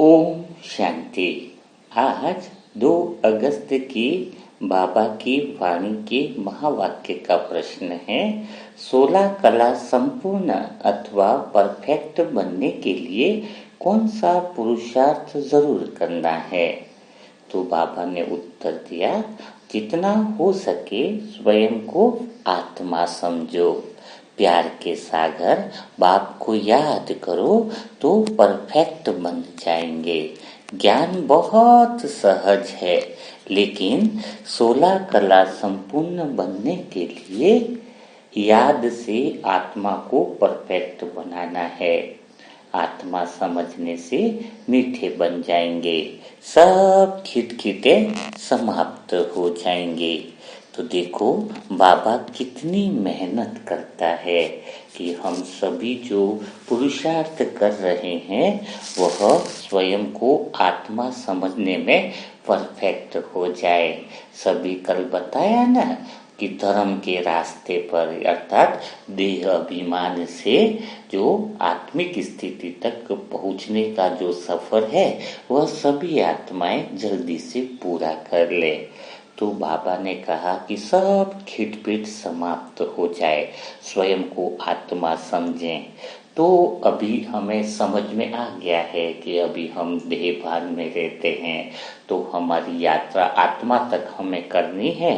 ओम शांति। आज 2 अगस्त की बाबा की वाणी के महावाक्य का प्रश्न है, 16 कला संपूर्ण अथवा परफेक्ट बनने के लिए कौन सा पुरुषार्थ जरूर करना है। तो बाबा ने उत्तर दिया, जितना हो सके स्वयं को आत्मा समझो, प्यार के सागर बाप को याद करो तो परफेक्ट बन जाएंगे। ज्ञान बहुत सहज है, लेकिन 16 कला संपूर्ण बनने के लिए याद से आत्मा को परफेक्ट बनाना है। आत्मा समझने से मीठे बन जाएंगे, सब खिटखिटे समाप्त हो जाएंगे। तो देखो बाबा कितनी मेहनत करता है कि हम सभी जो पुरुषार्थ कर रहे हैं वह स्वयं को आत्मा समझने में परफेक्ट हो जाए। सभी कल बताया ना कि धर्म के रास्ते पर अर्थात देह अभिमान से जो आत्मिक स्थिति तक पहुंचने का जो सफर है वह सभी आत्माएं जल्दी से पूरा कर ले। तो बाबा ने कहा कि सब खिटपिट समाप्त हो जाए, स्वयं को आत्मा समझें। तो अभी हमें समझ में आ गया है कि अभी हम देह भान में रहते हैं, तो हमारी यात्रा आत्मा तक हमें करनी है।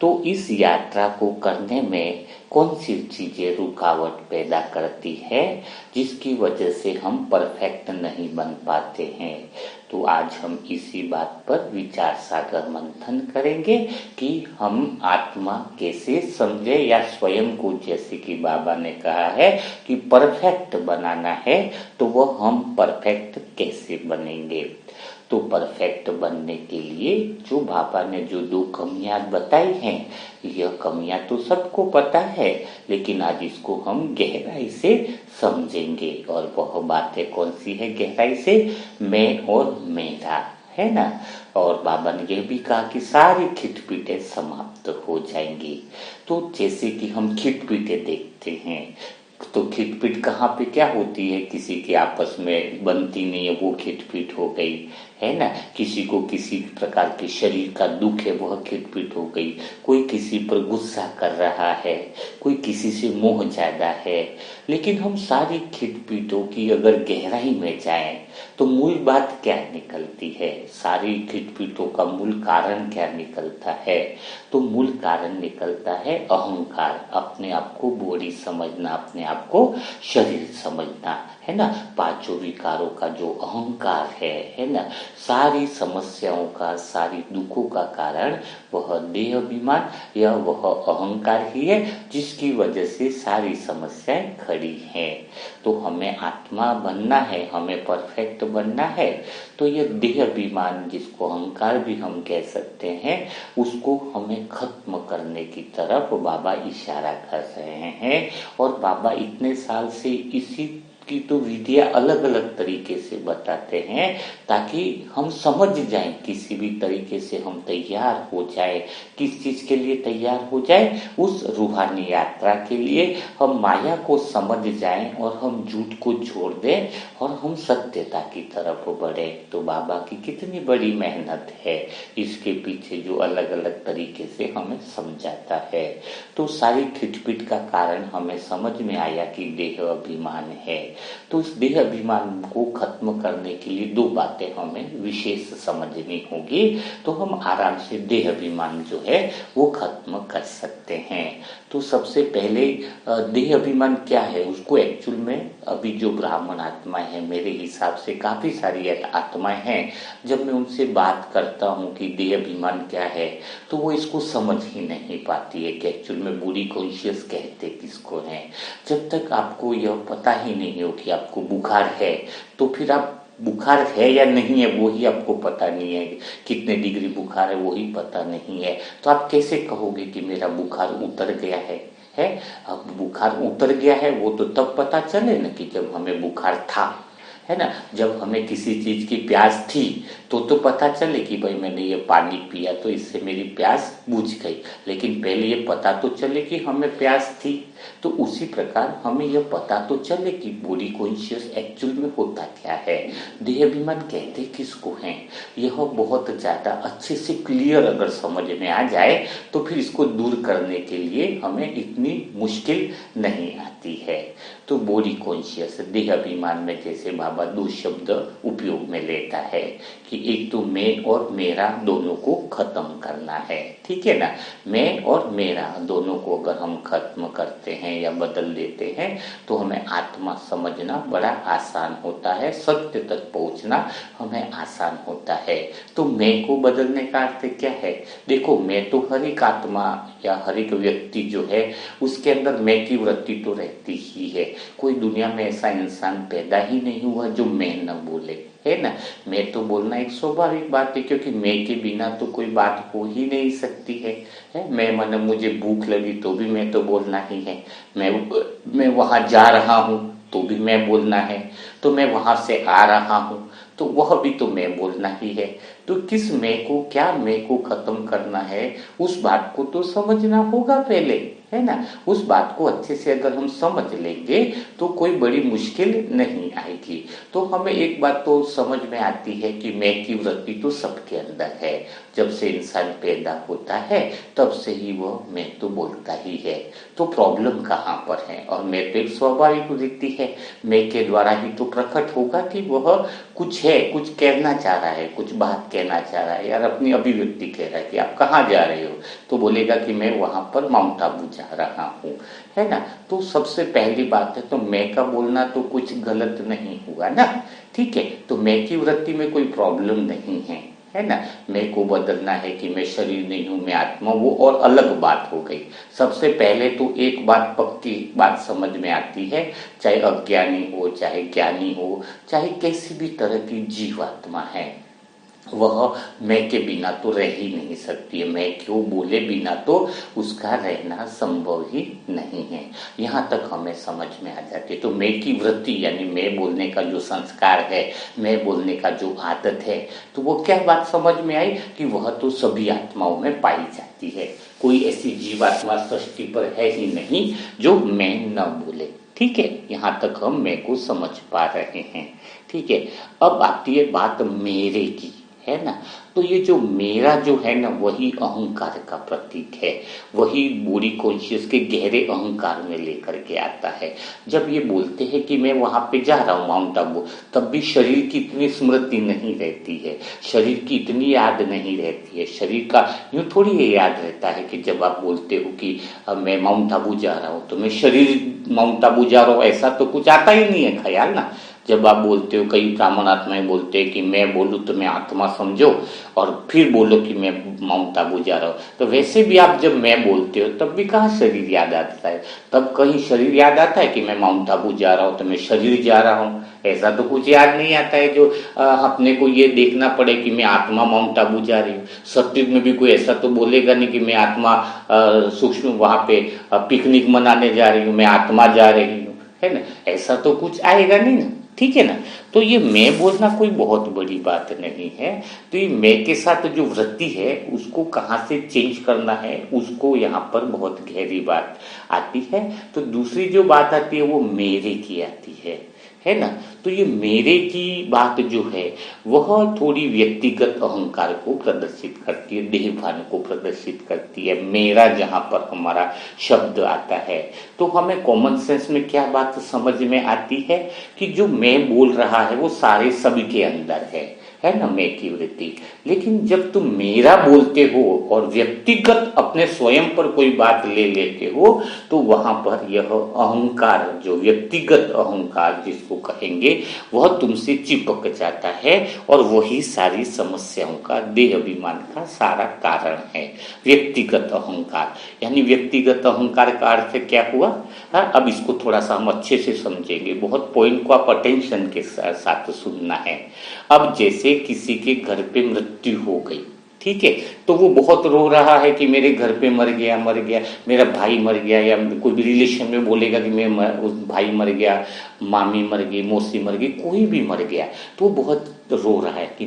तो इस यात्रा को करने में कौन सी चीजें रुकावट पैदा करती है, जिसकी वजह से हम परफेक्ट नहीं बन पाते हैं। तो आज हम इसी बात पर विचार सागर मंथन करेंगे कि हम आत्मा कैसे समझे, या स्वयं को जैसे कि बाबा ने कहा है कि परफेक्ट बनाना है, तो वह हम परफेक्ट कैसे बनेंगे। तो परफेक्ट बनने के लिए जो बाबा ने जो 2 कमियां बताई हैं, यह कमियां तो सबको पता है, लेकिन आज इसको हम गहराई से समझेंगे। और वह बातें कौन सी है गहराई से, मैं और मेरा, है ना। और बाबा ने यह भी कहा कि सारी खिटपिटें समाप्त हो जाएंगी। तो जैसे कि हम खिटपिटें देखते हैं, तो खिटपिट कहाँ पे क्या होती है, किसी के आपस में बनती नहीं है, वो खिटपिट हो गई, है ना। किसी को किसी प्रकार के शरीर का दुख है, वह खिटपिट हो गई। कोई किसी पर गुस्सा कर रहा है, कोई किसी से मोह ज्यादा है। लेकिन हम सारी खिटपिटों की अगर गहराई में जाएं तो मूल बात क्या निकलती है, सारी खिटपिटों का मूल कारण क्या निकलता है। तो मूल कारण निकलता है अहंकार, अपने आप को बॉडी समझना, अपने आप को शरीर समझना, है ना। 5 विकारों का जो अहंकार है ना, सारी समस्याओं का, सारी दुखों का कारण वह देह अभिमान या वह अहंकार ही है, जिसकी वजह से सारी समस्याएं खड़ी हैं। तो हमें आत्मा बनना है, हमें परफेक्ट बनना है, तो ये देह अभिमान, जिसको अहंकार भी हम कह सकते हैं, उसको हमें खत्म करने की तरफ बाबा इशारा कर रहे हैं। और बाबा इतने साल से इसी की तो विधियां अलग अलग तरीके से बताते हैं, ताकि हम समझ जाएं, किसी भी तरीके से हम तैयार हो जाए। किस चीज के लिए तैयार हो जाए, उस रूहानी यात्रा के लिए। हम माया को समझ जाएं और हम झूठ को छोड़ दें और हम सत्यता की तरफ बढ़े। तो बाबा की कितनी बड़ी मेहनत है इसके पीछे, जो अलग अलग तरीके से हमें समझाता है। तो सारी खिटपिट का कारण हमें समझ में आया कि देह अभिमान है। तो इस देह अभिमान को खत्म करने के लिए 2 बातें हमें विशेष समझनी होगी, तो हम आराम से देह अभिमान जो है वो खत्म कर सकते हैं। तो सबसे पहले देह अभिमान क्या है, उसको एक्चुअल में अभी जो ब्राह्मण आत्माएं हैं, मेरे हिसाब से काफी सारी आत्माएं हैं, जब मैं उनसे बात करता हूँ कि देह अभिमान क्या है, तो वो इसको समझ ही नहीं पाती है कि एक्चुअल में बॉडी कॉन्शियस कहते किसको है। जब तक आपको यह पता ही नहीं हो कि आपको बुखार है, तो फिर आप बुखार है या नहीं है वो ही आपको पता नहीं है, कितने डिग्री बुखार है वो ही पता नहीं है, तो आप कैसे कहोगे कि मेरा बुखार उतर गया है। अब बुखार उतर गया है वो तो तब पता चले ना कि जब हमें बुखार था, है ना। जब हमें किसी चीज की प्यास थी तो पता चले कि भाई मैंने ये पानी पिया तो इससे मेरी प्यास बुझ गई, लेकिन पहले ये पता तो चले कि हमें प्यास थी। तो उसी प्रकार हमें यह पता तो चले कि बॉडी कॉन्शियस एक्चुअल में होता क्या है, देह अभिमान कहते किसको हैं। यह बहुत ज्यादा अच्छे से क्लियर अगर समझ में आ जाए तो फिर इसको दूर करने के लिए हमें इतनी मुश्किल नहीं आती है। तो बॉडी कॉन्शियस देह अभिमान में जैसे बाबा दो शब्द उपयोग में लेता है कि एक तो मैं और मेरा दोनों को खत्म करना है, ठीक है ना। मैं और मेरा दोनों को अगर हम खत्म करते हैं या बदल देते हैं तो हमें आत्मा समझना बड़ा आसान होता है, सत्य तक पहुंचना हमें आसान होता है। तो मैं को बदलने का अर्थ क्या है? देखो, मैं तो हर एक आत्मा या हर एक व्यक्ति जो है उसके अंदर मैं की वृत्ति तो रहती ही है। कोई दुनिया में ऐसा इंसान पैदा ही नहीं हुआ जो मैं न बोले, है ना। मैं तो बोलना एक स्वाभाविक बात है, क्योंकि मैं के बिना तो कोई बात हो ही नहीं सकती है। मैं मन मुझे भूख लगी तो भी मैं तो बोलना ही है। मैं वहां जा रहा हूं तो भी मैं बोलना है। तो मैं वहां से आ रहा हूं तो वह भी तो मैं बोलना ही है। तो किस मैं को, क्या मैं को खत्म करना है, उस बात को तो समझना होगा पहले, है ना। उस बात को अच्छे से अगर हम समझ लेंगे तो कोई बड़ी मुश्किल नहीं आएगी। तो हमें एक बात तो समझ में आती है कि मैं की वृत्ति तो सबके अंदर है। जब से इंसान पैदा होता है तब से ही वह मैं तो बोलता ही है। तो प्रॉब्लम कहाँ पर है? और मैं तो एक स्वाभाविक वृत्ति है, मैं के द्वारा ही तो प्रकट होगा कि वह कुछ है, कुछ कहना चाह रहा है, कुछ बात कहना चाह रहा है। यार अपनी अभिव्यक्ति कह रहा है कि आप कहाँ जा रहे हो, तो बोलेगा कि मैं वहां पर माउंट आबू जा रहा हूँ, है ना। तो सबसे पहली बात है तो मैं का बोलना तो कुछ गलत नहीं हुआ ना, ठीक है। तो मैं की वृत्ति में कोई प्रॉब्लम नहीं है ना। मैं को बदलना है कि मैं शरीर नहीं हूं, मैं आत्मा, वो और अलग बात हो गई। सबसे पहले तो एक बात पक्की बात समझ में आती है, चाहे अज्ञानी हो, चाहे ज्ञानी हो, चाहे कैसी भी तरह की जीवात्मा है, वह मैं के बिना तो रह ही नहीं सकती है। मैं क्यों बोले बिना तो उसका रहना संभव ही नहीं है। यहाँ तक हमें समझ में आ जाती है। तो मैं की वृत्ति यानी मैं बोलने का जो संस्कार है, मैं बोलने का जो आदत है, तो वो क्या बात समझ में आई कि वह तो सभी आत्माओं में पाई जाती है। कोई ऐसी जीवात्मा सृष्टि पर है ही नहीं जो मैं न बोले, ठीक है। यहाँ तक हम मैं को समझ पा रहे हैं, ठीक है। अब आती है बात मेरे की, है ना। तो ये जो मेरा जो है ना, वही अहंकार का प्रतीक है, वही बॉडी कॉन्शियस के गहरे अहंकार में लेकर के आता है। जब ये बोलते हैं कि मैं वहां पे जा रहा हूँ माउंट आबू, तब भी शरीर की इतनी स्मृति नहीं रहती है, शरीर की इतनी याद नहीं रहती है। शरीर का यूं थोड़ी ये याद रहता है कि जब आप बोलते हो कि मैं माउंट आबू जा रहा हूँ तो मैं शरीर माउंट आबू जा रहा हूँ, ऐसा तो कुछ आता ही नहीं है ख्याल ना। जब आप बोलते हो, कई ब्राह्मण आत्माएं बोलते हैं कि मैं बोलूं तो मैं आत्मा समझो और फिर बोलो कि मैं माउंट आबू जा रहा हूं, तो वैसे भी आप जब मैं बोलते हो तब भी कहाँ शरीर याद आता है? तब कहीं शरीर याद आता है कि मैं माउंट आबू जा रहा हूं तो मैं शरीर जा रहा हूं? ऐसा तो कुछ याद नहीं आता है जो अपने को ये देखना पड़े कि मैं आत्मा माउंट आबू जा रही हूँ। सत्युग में भी कोई ऐसा तो बोलेगा नहीं कि मैं आत्मा सूक्ष्म वहां पे पिकनिक मनाने जा रही हूँ, मैं आत्मा जा रही हूँ, है ना। ऐसा तो कुछ आएगा नहीं ना, ठीक है ना। तो ये मैं बोलना कोई बहुत बड़ी बात नहीं है। तो ये मैं के साथ जो वृत्ति है उसको कहाँ से चेंज करना है, उसको यहाँ पर बहुत गहरी बात आती है। तो दूसरी जो बात आती है वो मेरे की आती है ना। तो ये मेरे की बात जो है वह थोड़ी व्यक्तिगत अहंकार को प्रदर्शित करती है, देहभान को प्रदर्शित करती है। मेरा जहां पर हमारा शब्द आता है तो हमें कॉमन सेंस में क्या बात समझ में आती है कि जो मैं बोल रहा है वो सारे सभी के अंदर है ना, मैं की वृत्ति। लेकिन जब तुम मेरा बोलते हो और व्यक्तिगत अपने स्वयं पर कोई बात ले लेते हो तो वहां पर यह अहंकार, जो व्यक्तिगत अहंकार जिसको कहेंगे, वह तुमसे चिपक जाता है और वही सारी समस्याओं का, देह अभिमान का सारा कारण है। व्यक्तिगत अहंकार यानी व्यक्तिगत अहंकार का अर्थ क्या हुआ? अब इसको थोड़ा सा हम अच्छे से समझेंगे, बहुत पॉइंट को आप अटेंशन के साथ सुनना है। अब जैसे किसी के घर पे मृत्यु हो गई, ठीक है। तो वो बहुत रो रहा है कि मेरे घर पे मर गया, मेरा भाई मर गया, या कोई भी रिलेशन में बोलेगा कि उस भाई मर गया, मामी मर गई, मौसी मर गई, कोई भी मर गया, तो वो बहुत रो रहा है कि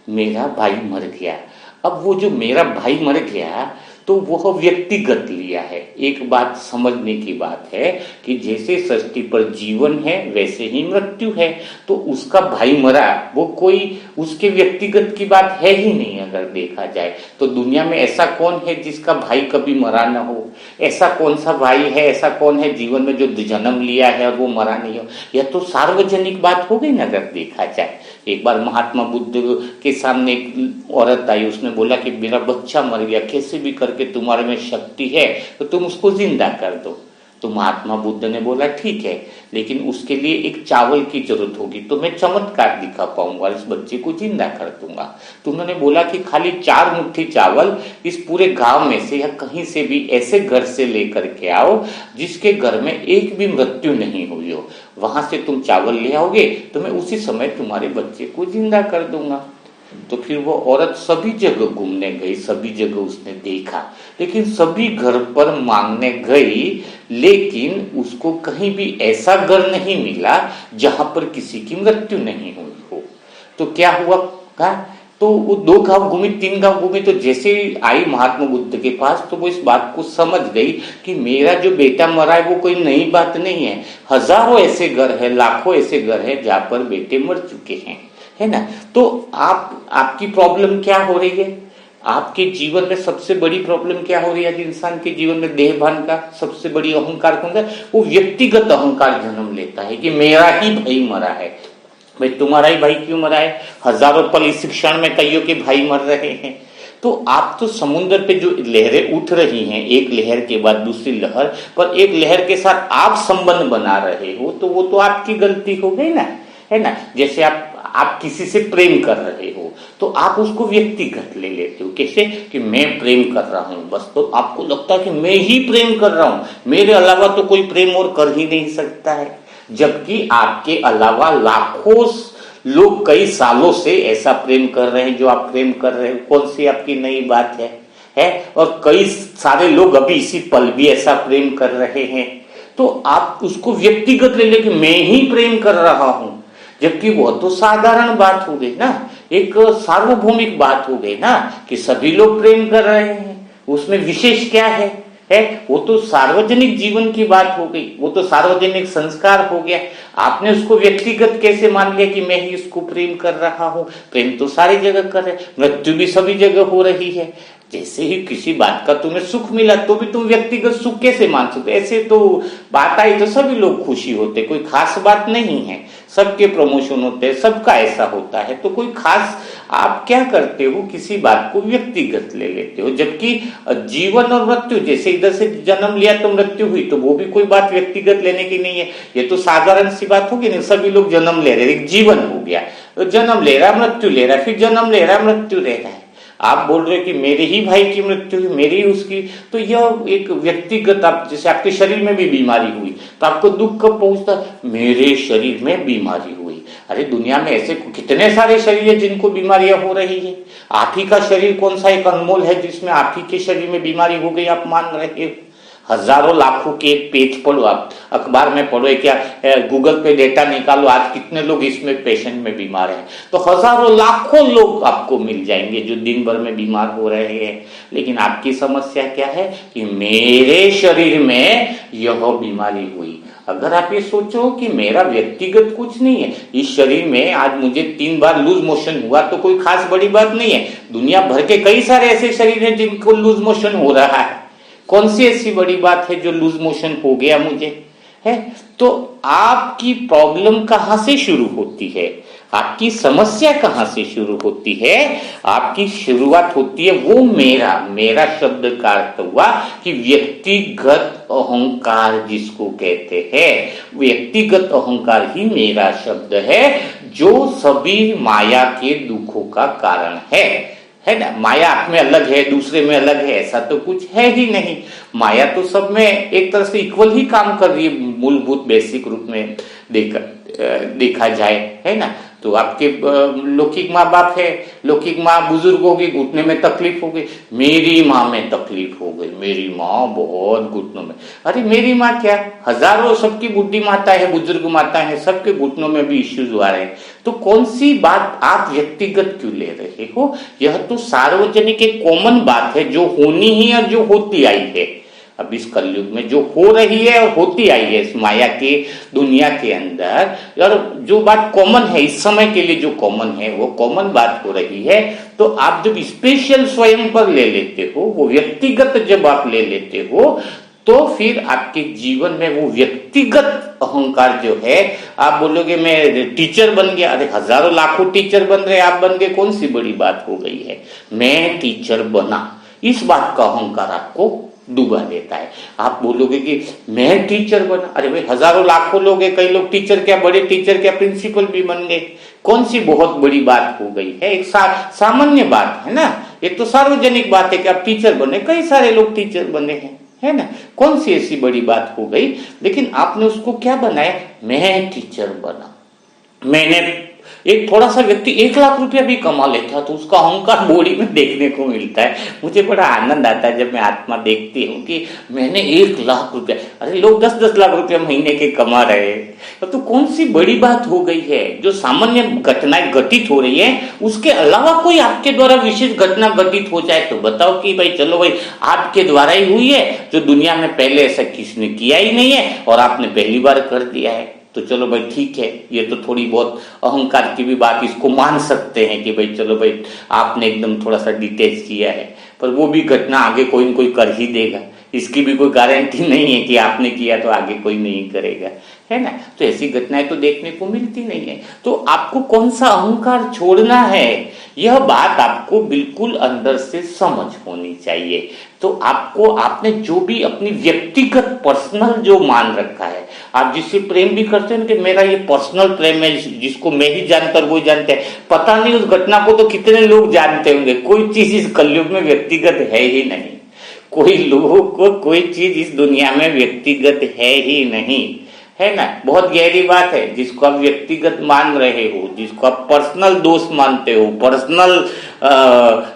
मेरा भाई मर गया। अब वो जो मेरा भाई मर गया, तो वह व्यक्तिगत लिया है। एक बात समझने की बात है कि जैसे सृष्टि पर जीवन है वैसे ही मृत्यु है। तो उसका भाई मरा, वो कोई उसके व्यक्तिगत की बात है ही नहीं। अगर देखा जाए तो दुनिया में ऐसा कौन है जिसका भाई कभी मरा ना हो? ऐसा कौन सा भाई है, ऐसा कौन है जीवन में जो जन्म लिया है और वो मरा नहीं हो? यह तो सार्वजनिक बात हो गई ना अगर देखा जाए। एक बार महात्मा बुद्ध के सामने एक औरत आई, उसने बोला कि मेरा बच्चा मर गया, कैसे भी करके तुम्हारे में शक्ति है तो तुम उसको जिंदा कर दो। तो महात्मा बुद्ध ने बोला ठीक है, लेकिन उसके लिए एक चावल की जरूरत होगी, तो मैं चमत्कार दिखा पाऊंगा, इस बच्चे को जिंदा कर दूंगा। तो उन्होंने बोला कि खाली 4 मुट्ठी चावल इस पूरे गांव में से या कहीं से भी ऐसे घर से लेकर के आओ जिसके घर में एक भी मृत्यु नहीं हुई हो, वहां से तुम चावल ले आओगे तो मैं उसी समय तुम्हारे बच्चे को जिंदा कर दूंगा। तो फिर वो औरत सभी जगह घूमने गई, सभी जगह उसने देखा, लेकिन सभी घर पर मांगने गई, लेकिन उसको कहीं भी ऐसा घर नहीं मिला जहां पर किसी की मृत्यु नहीं हुई हो। तो क्या हुआ का? तो वो 2 गांव घूमी, 3 गांव घूमी, तो जैसे आई महात्मा बुद्ध के पास तो वो इस बात को समझ गई कि मेरा जो बेटा मरा है वो कोई नई बात नहीं है। हजारों ऐसे घर है, लाखों ऐसे घर है जहां पर बेटे मर चुके हैं, है ना। तो आपकी प्रॉब्लम क्या हो रही है? आपके जीवन में सबसे बड़ी प्रॉब्लम क्या हो रही है? इंसान के जीवन में देहभान का सबसे बड़ी अहंकार कौन सा? वो व्यक्तिगत अहंकार जन्म लेता है कि मेरा ही भाई मरा है। भाई तुम्हारा ही भाई क्यों मरा है? हजारों पल इस क्षण में कईयों के भाई मर रहे हैं। तो आप तो समुद्र पे जो लहरें उठ रही हैं, एक लहर के बाद दूसरी लहर, पर एक लहर के साथ आप संबंध बना रहे हो, तो वो तो आपकी गलती हो गई ना, है ना। जैसे आप किसी से प्रेम कर रहे हो तो आप उसको व्यक्तिगत ले लेते हो। कैसे? कि मैं प्रेम कर रहा हूं बस, तो आपको लगता है कि मैं ही प्रेम कर रहा हूं, मेरे अलावा तो कोई प्रेम और कर ही नहीं सकता है। जबकि आपके अलावा लाखों लोग कई सालों से ऐसा प्रेम कर रहे हैं जो आप प्रेम कर रहे हो। कौन सी आपकी नई बात है? और कई सारे लोग अभी इसी पल भी ऐसा प्रेम कर रहे हैं। तो आप उसको व्यक्तिगत ले लेके मैं ही प्रेम कर रहा हूं, जबकि वो तो साधारण बात हो गई ना, एक सार्वभौमिक बात हो गई ना कि सभी लोग प्रेम कर रहे हैं, उसमें विशेष क्या है? वो तो सार्वजनिक जीवन की बात हो गई, वो तो सार्वजनिक संस्कार हो गया। आपने उसको व्यक्तिगत कैसे मान लिया कि मैं ही इसको प्रेम कर रहा हूं? प्रेम तो सारी जगह कर रहे, मृत्यु भी सभी जगह हो रही है। जैसे ही किसी बात का तुम्हें सुख मिला तो भी तुम व्यक्तिगत सुख कैसे मान सकते? ऐसे तो बात आई तो सभी लोग खुशी होते, कोई खास बात नहीं है, सबके प्रमोशन होते हैं, सबका ऐसा होता है, तो कोई खास आप क्या करते हो? किसी बात को व्यक्तिगत ले लेते हो। जबकि जीवन और मृत्यु, जैसे इधर से जन्म लिया तो मृत्यु हुई, तो वो भी कोई बात व्यक्तिगत लेने की नहीं है। ये तो साधारण सी बात होगी ना, सभी लोग जन्म ले रहे, एक जीवन हो गया, जन्म ले रहा मृत्यु ले रहा, फिर जन्म ले रहा मृत्यु ले रहा है। आप बोल रहे कि मेरे ही भाई की मृत्यु हुई, मेरी उसकी, तो यह एक व्यक्तिगत, आप जैसे आपके शरीर में भी बीमारी हुई तो आपको दुख कब पहुंचता? मेरे शरीर में बीमारी हुई। अरे दुनिया में ऐसे कितने सारे शरीर है जिनको बीमारियां हो रही है। आप ही का शरीर कौन सा एक अनमोल है जिसमें आप ही के शरीर में बीमारी हो गई, आप मान रहे हो? हजारों लाखों के एक पेज पढ़ो, आप अखबार में पढ़ो, क्या गूगल पे डेटा निकालो, आज कितने लोग इसमें पेशेंट में बीमार हैं, तो हजारों लाखों लोग आपको मिल जाएंगे जो दिन भर में बीमार हो रहे हैं। लेकिन आपकी समस्या क्या है कि मेरे शरीर में यह बीमारी हुई। अगर आप ये सोचो कि मेरा व्यक्तिगत कुछ नहीं है, इस शरीर में आज मुझे 3 बार लूज मोशन हुआ तो कोई खास बड़ी बात नहीं है। दुनिया भर के कई सारे ऐसे शरीर हैं जिनको लूज मोशन हो रहा है, कौन सी ऐसी बड़ी बात है जो लूज मोशन हो गया मुझे, है? तो आपकी प्रॉब्लम कहां से शुरू होती है? आपकी समस्या कहां से शुरू होती है? आपकी शुरुआत होती है वो मेरा शब्द का अर्थ हुआ कि व्यक्तिगत अहंकार जिसको कहते हैं, व्यक्तिगत अहंकार ही मेरा शब्द है जो सभी माया के दुखों का कारण है ना। माया आप में अलग है, दूसरे में अलग है, ऐसा तो कुछ है ही नहीं। माया तो सब में एक तरह से इक्वल ही काम कर रही है, मूलभूत बेसिक रूप में देखा जाए, है ना। तो आपके लौकिक माँ बाप है, लौकिक माँ बुजुर्ग होगी, घुटने में तकलीफ होगी, मेरी माँ में तकलीफ हो गई, मेरी माँ बहुत घुटनों में। अरे मेरी माँ क्या, हजारों सबकी बुढ़ी माता है, बुजुर्ग माता है, सबके घुटनों में भी इश्यूज आ रहे हैं। तो कौन सी बात आप व्यक्तिगत क्यों ले रहे हो? यह तो सार्वजनिक एक कॉमन बात है जो होनी ही और जो होती आई है। अब इस कलयुग में जो हो रही है और होती आई है इस माया के दुनिया के अंदर, और जो बात कॉमन है इस समय के लिए, जो कॉमन है वो कॉमन बात हो रही है। तो आप जब स्पेशल स्वयं पर ले लेते हो, वो व्यक्तिगत जब आप ले लेते हो, तो फिर आपके जीवन में वो व्यक्तिगत अहंकार जो है, आप बोलोगे मैं टीचर बन गया। अरे हजारों लाखों टीचर बन रहे, आप बन गए, कौन सी बड़ी बात हो गई है? मैं टीचर बना, इस बात का अहंकार आपको डूबा देता है। आप बोलोगे कि मैं टीचर बना, अरे भाई हजारों लाखों लोग हैं, कई लोग टीचर क्या, बड़े टीचर क्या, प्रिंसिपल भी बन गए, कौन सी बहुत बड़ी बात हो गई है? एक सामान्य बात है ना, एक तो सार्वजनिक बात है कि आप टीचर बने, कई सारे लोग टीचर बने हैं, है ना, कौन सी ऐसी बड़ी बात हो गई? लेकिन आपने उसको क्या बनाया, मैं टीचर बना। मैंने एक थोड़ा सा व्यक्ति 1 लाख रुपया भी कमा लेता तो उसका अहंकार बॉडी में देखने को मिलता है। मुझे बड़ा आनंद आता है जब मैं आत्मा देखती हूँ कि मैंने 1 लाख रुपया, अरे लोग 10-10 लाख रुपया महीने के कमा रहे हैं। तो कौन सी बड़ी बात हो गई है? जो सामान्य घटनाएं घटित हो रही है, उसके अलावा कोई आपके द्वारा विशेष घटना घटित हो जाए तो बताओ कि भाई चलो भाई आपके द्वारा ही हुई है, जो दुनिया में पहले ऐसा किसने किया ही नहीं है और आपने पहली बार कर दिया है, तो चलो भाई ठीक है, ये तो थोड़ी बहुत अहंकार की भी बात, इसको मान सकते हैं कि भाई चलो भाई आपने एकदम थोड़ा सा डिटेच किया है, पर वो भी घटना आगे कोई न कोई कर ही देगा, इसकी भी कोई गारंटी नहीं है कि आपने किया तो आगे कोई नहीं करेगा, है ना। तो ऐसी घटनाएं तो देखने को मिलती नहीं है। तो आपको कौन सा अहंकार छोड़ना है, यह बात आपको बिल्कुल अंदर से समझ होनी चाहिए। तो आपको, आपने जो भी अपनी व्यक्तिगत पर्सनल जो मान रखा है, आप जिससे प्रेम भी करते हैं कि मेरा ये पर्सनल प्रेम है, जिसको मैं ही जानता और वो जानते हैं, पता नहीं उस घटना को तो कितने लोग जानते होंगे। कोई चीज इस कलयुग में व्यक्तिगत है ही नहीं, कोई लोगों को कोई चीज इस दुनिया में व्यक्तिगत है ही नहीं, है ना। बहुत गहरी बात है। जिसको आप व्यक्तिगत मान रहे हो, जिसको आप पर्सनल दोस्त मानते हो, पर्सनल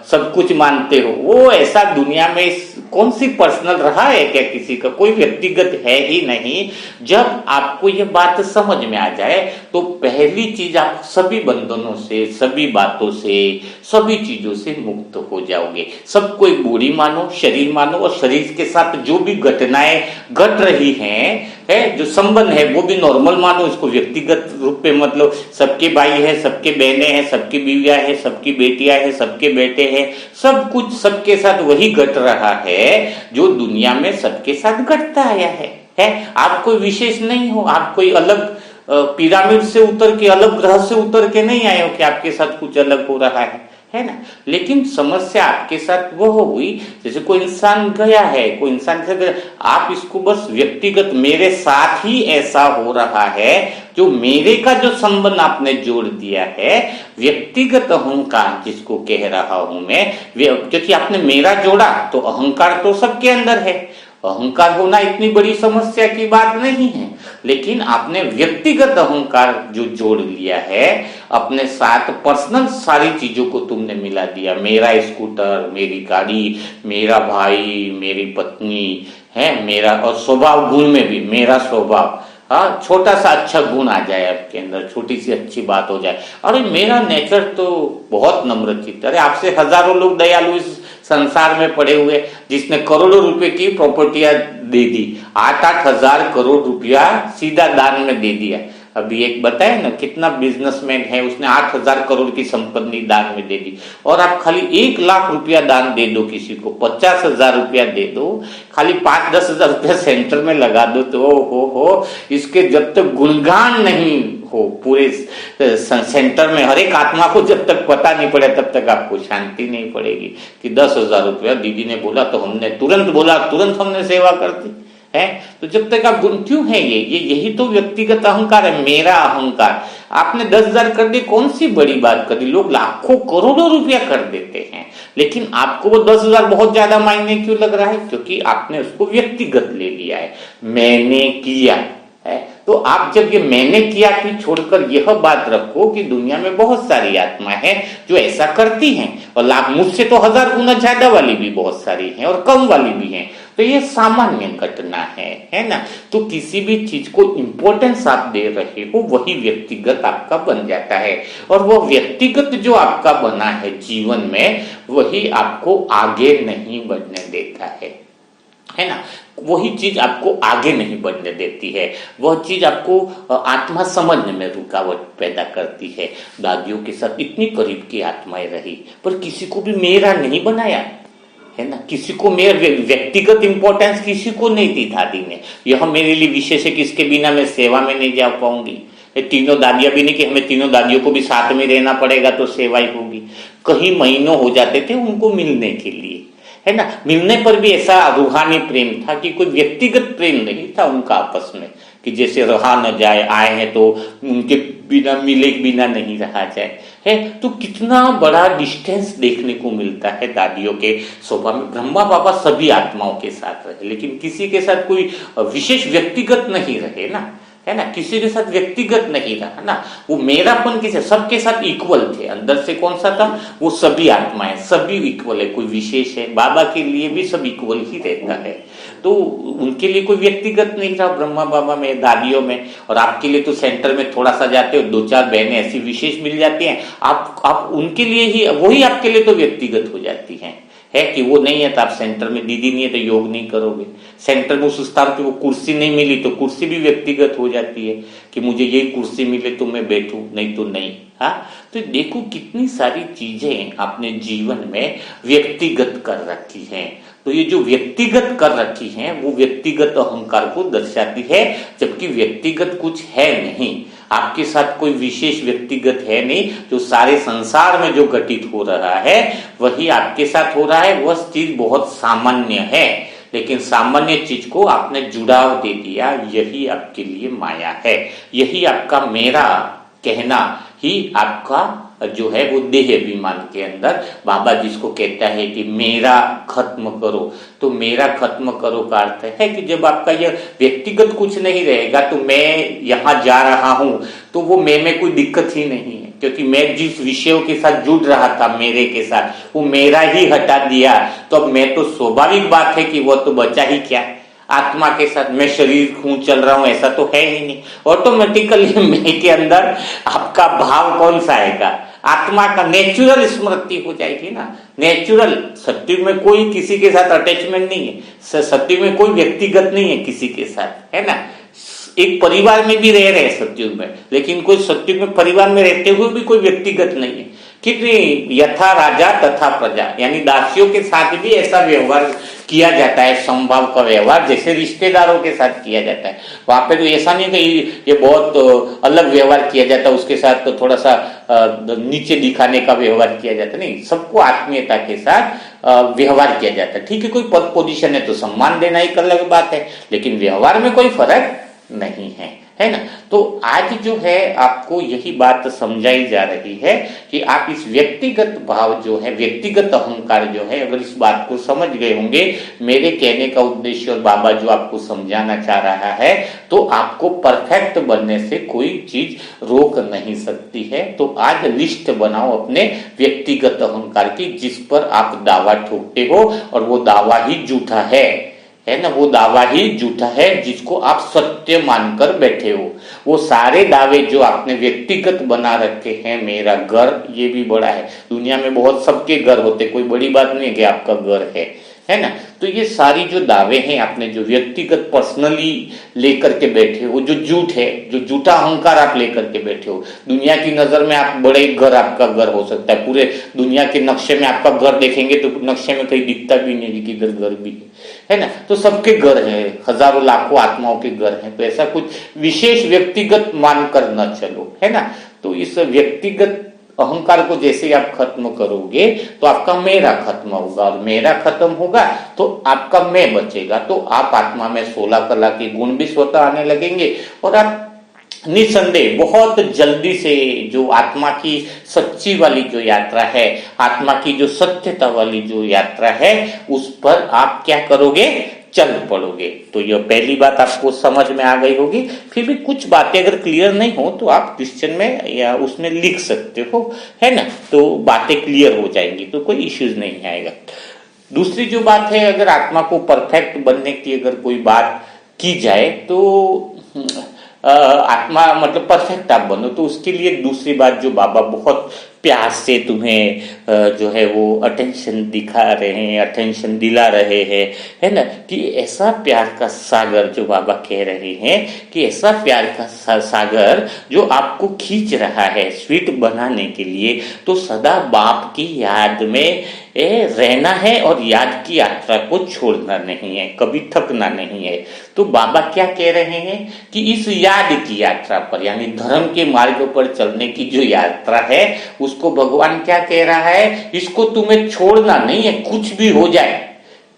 सब कुछ मानते हो, वो ऐसा दुनिया में कौन सी पर्सनल रहा है क्या किसी का? कोई व्यक्तिगत है ही नहीं। जब आपको ये बात समझ में आ जाए तो पहली चीज, आप सभी बंधनों से, सभी बातों से, सभी चीजों से मुक्त हो जाओगे। सबको एक बॉडी मानो, शरीर मानो, और शरीर के साथ जो भी घटनाएं घट रही हैं, है जो संबंध है, वो भी नॉर्मल मानो। इसको व्यक्तिगत रूप में मतलब सबके भाई है, सबके बहनें हैं, सबकी बीवियां हैं, सबकी बेटियां हैं, सबके बेटे हैं, सब कुछ सबके साथ वही घट रहा है जो दुनिया में सबके साथ घटता आया है। आप कोई विशेष नहीं हो, आप कोई अलग पिरामिड से उतर के, अलग ग्रह से उतर के नहीं आए हो कि आपके साथ कुछ अलग हो रहा है ना। लेकिन समस्या आपके साथ वो हुई, जैसे कोई इंसान गया है, कोई इंसान से गया, आप इसको बस व्यक्तिगत मेरे साथ ही ऐसा हो रहा है, जो मेरे का जो संबंध आपने जोड़ दिया है, व्यक्तिगत अहंकार जिसको कह रहा हूं मैं, क्योंकि आपने मेरा जोड़ा तो अहंकार तो सबके अंदर है। अहंकार होना इतनी बड़ी समस्या की बात नहीं है, लेकिन आपने व्यक्तिगत अहंकार जो जोड़ लिया है, अपने साथ पर्सनल सारी चीजों को तुमने मिला दिया। मेरा स्कूटर, मेरी गाड़ी, मेरा भाई, मेरी पत्नी है, मेरा, और स्वभाव गुण में भी मेरा स्वभाव, हाँ छोटा सा अच्छा गुण आ जाए आपके अंदर, छोटी सी अच्छी बात हो जाए, अरे मेरा नेचर तो बहुत नम्रचित्त। अरे आपसे हजारों लोग दयालु इस संसार में पड़े हुए, जिसने करोड़ों रुपए की प्रॉपर्टियां दे दी, 8-8 हजार करोड़ रुपया सीधा दान में दे दिया। अभी एक बताए ना, कितना बिजनेसमैन है, उसने 8,000 करोड़ की संपत्ति दान में दे दी, और आप खाली 1 लाख रुपया दान दे दो किसी को, 50,000 रुपया दे दो, खाली 5-10 हजार रुपया सेंटर में लगा दो, तो हो इसके जब तक गुणगान नहीं हो पूरे सेंटर में, हर एक आत्मा को जब तक पता नहीं पड़े तब तक आपको शांति नहीं पड़ेगी कि 10,000 रुपया दीदी ने बोला तो हमने तुरंत बोला, तुरंत हमने सेवा कर दी है। तो जब तक आप गुण क्यों है, ये यही तो व्यक्तिगत अहंकार है, मेरा अहंकार। आपने 10,000 कर दी, कौन सी बड़ी बात कर दी, लोग लाखों करोड़ों रुपया कर देते हैं, लेकिन आपको वो 10,000 बहुत ज्यादा मायने क्यों लग रहा है? क्योंकि आपने उसको व्यक्तिगत ले लिया है, मैंने किया है। तो आप जब ये मैंने किया कि छोड़कर यह बात रखो कि दुनिया में बहुत सारी आत्मा है जो ऐसा करती हैं, और लाख मुझसे तो 1000 गुना ज्यादा वाली भी बहुत सारी हैं और कम वाली भी हैं। तो ये सामान्य घटना है ना। तो किसी भी चीज को इंपॉर्टेंस आप दे रहे हो वही व्यक्तिगत आपका बन जाता है, और वो व्यक्तिगत जो आपका बना है जीवन में वही आपको आगे नहीं बढ़ने देता है ना। वही चीज आपको आगे नहीं बढ़ने देती है, वह चीज आपको आत्मा समझने में रुकावट पैदा करती है। दादियों के साथ इतनी करीब की आत्माएं रही पर किसी को भी मेरा नहीं बनाया, है ना। किसी को मेरा व्यक्तिगत इंपॉर्टेंस किसी को नहीं दी दादी ने। यह मेरे लिए विशेष है कि इसके बिना मैं सेवा में नहीं जा पाऊंगी। ये तीनों दादियां भी नहीं कि हमें तीनों दादियों को भी साथ में रहना पड़ेगा तो सेवा ही होगी। कई महीनों हो जाते थे उनको मिलने के लिए, है ना। मिलने पर भी ऐसा रूहानी प्रेम था कि कोई व्यक्तिगत प्रेम नहीं था उनका आपस में, कि जैसे रहा न जाए, आए हैं तो उनके बिना मिले बिना नहीं रहा जाए, है। तो कितना बड़ा डिस्टेंस देखने को मिलता है दादियों के स्वभाव में। ब्रह्मा बाबा सभी आत्माओं के साथ रहे लेकिन किसी के साथ कोई विशेष व्यक्तिगत नहीं रहे ना, है ना। किसी के साथ व्यक्तिगत नहीं रहा ना। वो मेरापन किसे, सबके साथ इक्वल थे। अंदर से कौन सा था, वो सभी आत्माएं सभी इक्वल है, कोई विशेष है। बाबा के लिए भी सब इक्वल ही रहता है, तो उनके लिए कोई व्यक्तिगत नहीं रहा ब्रह्मा बाबा में, दादियों में। और आपके लिए तो सेंटर में थोड़ा सा जाते हो, 2-4 बहनें ऐसी विशेष मिल जाती हैं, आप उनके लिए ही, वही आपके लिए तो व्यक्तिगत हो जाती हैं, है कि वो नहीं है तो आप सेंटर में, दीदी नहीं है तो योग नहीं करोगे। सेंटर में उस स्थान पे वो कुर्सी नहीं मिली तो कुर्सी भी व्यक्तिगत हो जाती है कि मुझे यही कुर्सी मिले तो मैं बैठूं, नहीं तो नहीं। हाँ, तो देखो कितनी सारी चीजें आपने जीवन में व्यक्तिगत कर रखी हैं। तो ये जो व्यक्तिगत कर रखी हैं वो व्यक्तिगत अहंकार को दर्शाती है, जबकि व्यक्तिगत कुछ है नहीं। आपके साथ कोई विशेष व्यक्तिगत है नहीं। जो सारे संसार में जो घटित हो रहा है वही आपके साथ हो रहा है। वह चीज बहुत सामान्य है, लेकिन सामान्य चीज को आपने जुड़ाव दे दिया, यही आपके लिए माया है। यही आपका मेरा कहना ही आपका जो है वो देह अभिमान के अंदर बाबा जिसको कहता है कि मेरा खत्म करो। तो मेरा खत्म करो का अर्थ है कि जब आपका यह व्यक्तिगत कुछ नहीं रहेगा तो मैं यहाँ जा रहा हूं तो वो मैं में कोई दिक्कत ही नहीं है, क्योंकि मैं जिस विषयों के साथ जुड़ रहा था मेरे के साथ वो मेरा ही हटा दिया। तो अब मैं तो स्वाभाविक बात है कि वो तो बचा ही क्या आत्मा के साथ। मैं शरीर हूं, चल रहा हूं, ऐसा तो है ही नहीं। ऑटोमेटिकली मैं के अंदर आपका भाव कौन सा आएगा, आत्मा का नेचुरल स्मृति हो जाएगी ना। नेचुरल, सत्युग में कोई किसी के साथ अटैचमेंट नहीं है, सत्युग में कोई व्यक्तिगत नहीं है किसी के साथ, है ना। एक परिवार में भी रह रहे हैं सत्युग में, लेकिन कोई सत्युग में परिवार में रहते हुए भी कोई व्यक्तिगत नहीं है। कितनी यथा राजा तथा प्रजा, यानी दासियों के साथ भी ऐसा व्यवहार किया जाता है, समभाव का व्यवहार जैसे रिश्तेदारों के साथ किया जाता है। वहां पे तो ऐसा नहीं कि ये बहुत अलग व्यवहार किया जाता है, उसके साथ तो थोड़ा सा नीचे दिखाने का व्यवहार किया जाता है। नहीं, सबको आत्मीयता के साथ व्यवहार किया जाता है। ठीक है, कोई पद पोजीशन है तो सम्मान देना एक अलग बात है, लेकिन व्यवहार में कोई फर्क नहीं है ना। तो आज जो है आपको यही बात समझाई जा रही है कि आप इस व्यक्तिगत भाव जो है, व्यक्तिगत अहंकार जो है, अगर इस बात को समझ गए होंगे, मेरे कहने का उद्देश्य और बाबा जो आपको समझाना चाह रहा है, तो आपको परफेक्ट बनने से कोई चीज रोक नहीं सकती है। तो आज लिस्ट बनाओ अपने व्यक्तिगत अहंकार की, जिस पर आप दावा ठोकते हो, और वो दावा ही झूठा है ना। वो दावा ही झूठा है जिसको आप सत्य मानकर बैठे हो। वो सारे दावे जो आपने व्यक्तिगत बना रखे हैं, मेरा घर ये भी बड़ा है, दुनिया में बहुत सबके घर होते, कोई बड़ी बात नहीं है कि आपका घर है ना। तो ये सारी जो दावे हैं आपने जो व्यक्तिगत पर्सनली लेकर के बैठे हो, जो झूठ है, जो झूठा अहंकार आप लेकर के बैठे हो। दुनिया की नजर में आप बड़े घर, आपका घर हो सकता है, पूरे दुनिया के नक्शे में आपका घर देखेंगे तो नक्शे में कहीं दिखता भी नहीं कि इधर घर भी है ना। तो सबके घर है, हजारों लाखों आत्माओं के घर हैं, तो ऐसा कुछ विशेष व्यक्तिगत मानकर न चलो, है ना। तो इस व्यक्तिगत अहंकार को जैसे आप खत्म करोगे तो आपका मेरा खत्म होगा, और मेरा खत्म होगा तो आपका मैं बचेगा। तो आप आत्मा में 16 कला के गुण भी स्वतः आने लगेंगे, और आप निसंदेह बहुत जल्दी से जो आत्मा की सच्ची वाली जो यात्रा है, आत्मा की जो सत्यता वाली जो यात्रा है, उस पर आप क्या करोगे, चल पड़ोगे। तो यह पहली बात आपको समझ में आ गई होगी। फिर भी कुछ बातें अगर क्लियर नहीं हो तो आप क्वेश्चन में या उसमें लिख सकते हो, है ना, तो बातें क्लियर हो जाएंगी, तो कोई इश्यूज नहीं आएगा। दूसरी जो बात है, अगर आत्मा को परफेक्ट बनने की अगर कोई बात की जाए तो आत्मा मतलब परफेक्ट आप बनो, तो उसके लिए दूसरी बात जो बाबा बहुत प्यार से तुम्हें जो है वो अटेंशन दिखा रहे हैं, अटेंशन दिला रहे हैं, है ना, कि ऐसा प्यार का सागर जो बाबा कह रहे हैं कि ऐसा प्यार का सागर जो आपको खींच रहा है स्वीट बनाने के लिए, तो सदा बाप की याद में रहना है और याद की यात्रा को छोड़ना नहीं है, कभी थकना नहीं है। तो बाबा क्या कह रहे हैं कि इस याद की यात्रा पर, यानी धर्म के मार्ग पर चलने की जो यात्रा है, उसको भगवान क्या कह रहा है, इसको तुम्हें छोड़ना नहीं है। कुछ भी हो जाए,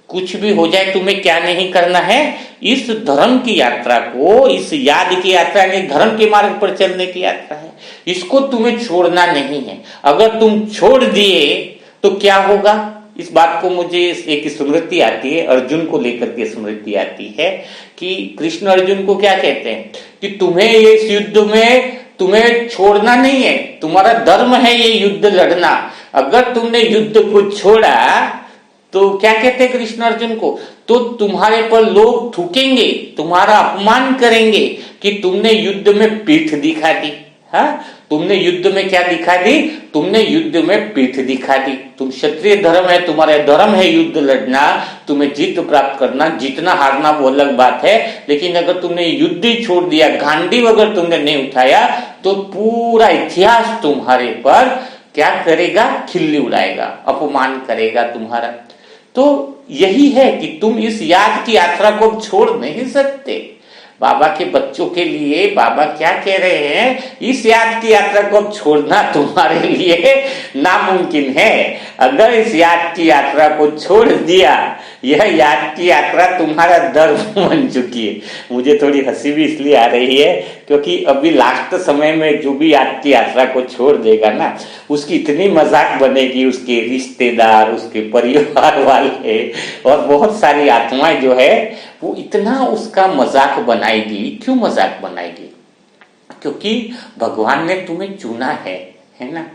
कुछ भी हो जाए, तुम्हें क्या नहीं करना है, इस धर्म की यात्रा को, इस याद की यात्रा यानी धर्म के मार्ग पर चलने की यात्रा है, इसको तुम्हें छोड़ना नहीं है। अगर तुम छोड़ दिए तो क्या होगा, इस बात को मुझे एक स्मृति आती है, अर्जुन को लेकर के स्मृति आती है कि कृष्ण अर्जुन को क्या कहते हैं कि तुम्हें इस युद्ध में तुम्हें छोड़ना नहीं है, तुम्हारा धर्म है ये युद्ध लड़ना। अगर तुमने युद्ध को छोड़ा तो क्या कहते हैं कृष्ण अर्जुन को, तो तुम्हारे पर लोग थूकेंगे, तुम्हारा अपमान करेंगे कि तुमने युद्ध में पीठ दिखा दी। हाँ, तुमने युद्ध में क्या दिखा दी, तुमने युद्ध में पीठ दिखा दी। तुम क्षत्रिय धर्म है, तुम्हारा धर्म है युद्ध लड़ना, तुम्हें जीत प्राप्त करना, जीतना हारना वो अलग बात है, लेकिन अगर तुमने युद्ध ही छोड़ दिया, गांडीव अगर तुमने नहीं उठाया, तो पूरा इतिहास तुम्हारे पर क्या करेगा, खिल्ली उड़ाएगा, अपमान करेगा तुम्हारा। तो यही है कि तुम इस याद की यात्रा को छोड़ नहीं सकते। बाबा के बच्चों के लिए बाबा क्या कह रहे हैं, इस याद की यात्रा को अब छोड़ना तुम्हारे लिए नामुमकिन है। अगर इस याद की यात्रा को छोड़ दिया, यह याद की यात्रा तुम्हारा धर्म बन चुकी है। मुझे थोड़ी हंसी भी इसलिए आ रही है क्योंकि अभी लास्ट समय में जो भी याद की यात्रा को छोड़ देगा ना, उसकी इतनी मजाक बनेगी, उसके रिश्तेदार, उसके परिवार वाले और बहुत सारी आत्माएं जो है वो इतना उसका मजाक बनाएगी। क्यों मजाक बनाएगी, क्योंकि भगवान ने तुम्हें चुना है ना,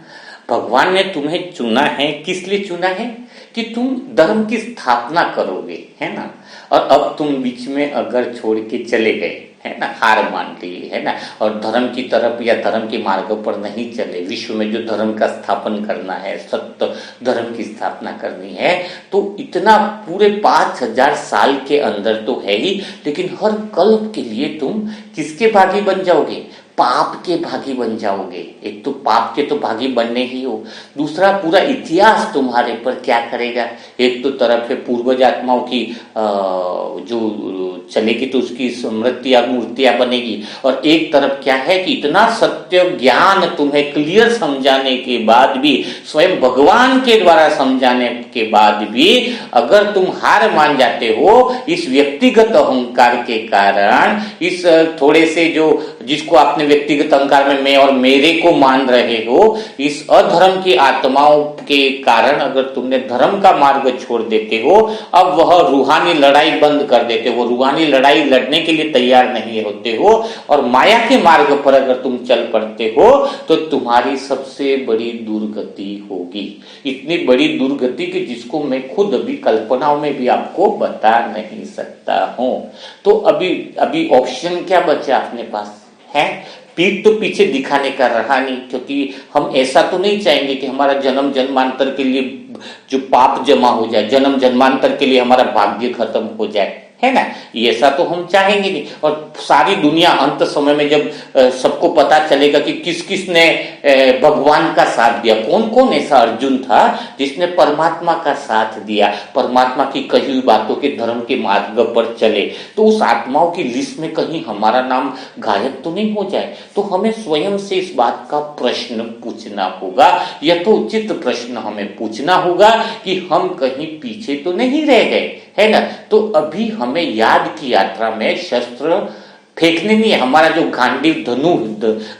भगवान ने तुम्हें चुना है। किस लिए चुना है, कि तुम धर्म की स्थापना करोगे, है ना। और अब तुम बीच में अगर छोड़ के चले गए, है ना, हार मान ली, है ना, और धर्म की तरफ या धर्म के मार्ग पर नहीं चले, विश्व में जो धर्म का स्थापन करना है, सत्य धर्म की स्थापना करनी है, तो इतना पूरे 5000 साल के अंदर तो है ही, लेकिन हर कल्प के लिए तुम किसके भागी बन जाओगे, पाप के भागी बन जाओगे। एक तो पाप के तो भागी बनने ही हो, दूसरा पूरा इतिहास तुम्हारे पर क्या करेगा। एक तो तरफ है पूर्वज आत्माओं की जो चलेगी तो उसकी स्मृतियां मूर्तियां बनेगी, और एक तरफ क्या है कि इतना सत्य ज्ञान तुम्हें क्लियर समझाने के बाद भी, स्वयं भगवान के द्वारा समझाने के बाद भी अगर तुम हार मान जाते हो इस व्यक्तिगत अहंकार के कारण, इस थोड़े से जो जिसको आपने व्यक्तिगत अहंकार में मैं और मेरे को मान रहे हो, इस अधर्म की आत्माओं के कारण अगर तुमने धर्म का मार्ग छोड़ देते हो, अब वह रूहानी लड़ाई बंद कर देते हो, रूहानी लड़ाई लड़ने के लिए तैयार नहीं होते हो, और माया के मार्ग पर अगर तुम चल पड़ते हो तो तुम्हारी सबसे बड़ी दुर्गति होगी। इतनी बड़ी दुर्गति कि जिसको मैं खुद अभी कल्पनाओं में भी आपको बता नहीं सकता हूं। तो अभी ऑप्शन क्या बचा अपने पास है, पीठ तो पीछे दिखाने का रहा नहीं, क्योंकि हम ऐसा तो नहीं चाहेंगे कि हमारा जन्म जन्मांतर के लिए जो पाप जमा हो जाए, जन्म जन्मांतर के लिए हमारा भाग्य खत्म हो जाए, है ना, ऐसा तो हम चाहेंगे नहीं। और सारी दुनिया अंत समय में जब सबको पता चलेगा कि किस किस ने भगवान का साथ दिया, कौन कौन ऐसा अर्जुन था जिसने परमात्मा का साथ दिया, परमात्मा की कही हुई बातों के धर्म के मार्ग पर चले, तो उस आत्माओं की लिस्ट में कहीं हमारा नाम गायब तो नहीं हो जाए। तो हमें स्वयं से इस बात का प्रश्न पूछना होगा, यह तो उचित प्रश्न हमें पूछना होगा कि हम कहीं पीछे तो नहीं रह गए, है ना। तो अभी हमें याद की यात्रा में शस्त्र फेंकने नहीं है, हमारा जो गांडीव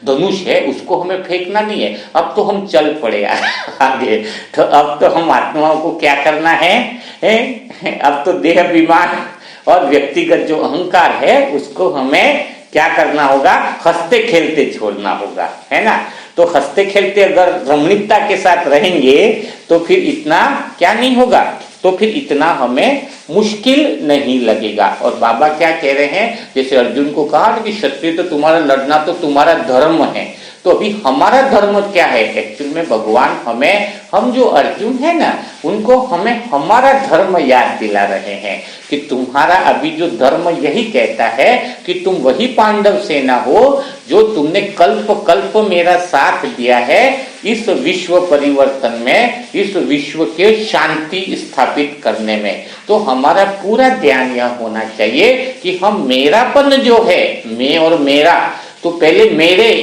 धनुष है उसको हमें फेंकना नहीं है। अब तो हम चल पड़े आगे, तो अब तो हम आत्माओं को क्या करना है? अब तो देह अभिमान और व्यक्तिगत जो अहंकार है उसको हमें क्या करना होगा, हंसते खेलते छोड़ना होगा, है ना। तो हंसते खेलते अगर रमणीकता के साथ रहेंगे तो फिर इतना क्या नहीं होगा, तो फिर इतना हमें मुश्किल नहीं लगेगा। और बाबा क्या कह रहे हैं, जैसे अर्जुन को कहा कि क्षत्रिय तो तुम्हारा लड़ना तो तुम्हारा धर्म है, तो अभी हमारा धर्म क्या है, एक्चुअल में भगवान हमें, हम जो अर्जुन है ना उनको हमें हमारा धर्म याद दिला रहे हैं कि तुम्हारा अभी जो धर्म यही कहता है कि तुम वही पांडव सेना हो जो तुमने कल्प कल्प मेरा साथ दिया है इस विश्व परिवर्तन में, इस विश्व के शांति स्थापित करने में। तो हमारा पूरा ध्यान यह होना चाहिए कि हम मेरापन जो है, मैं और मेरा, तो पहले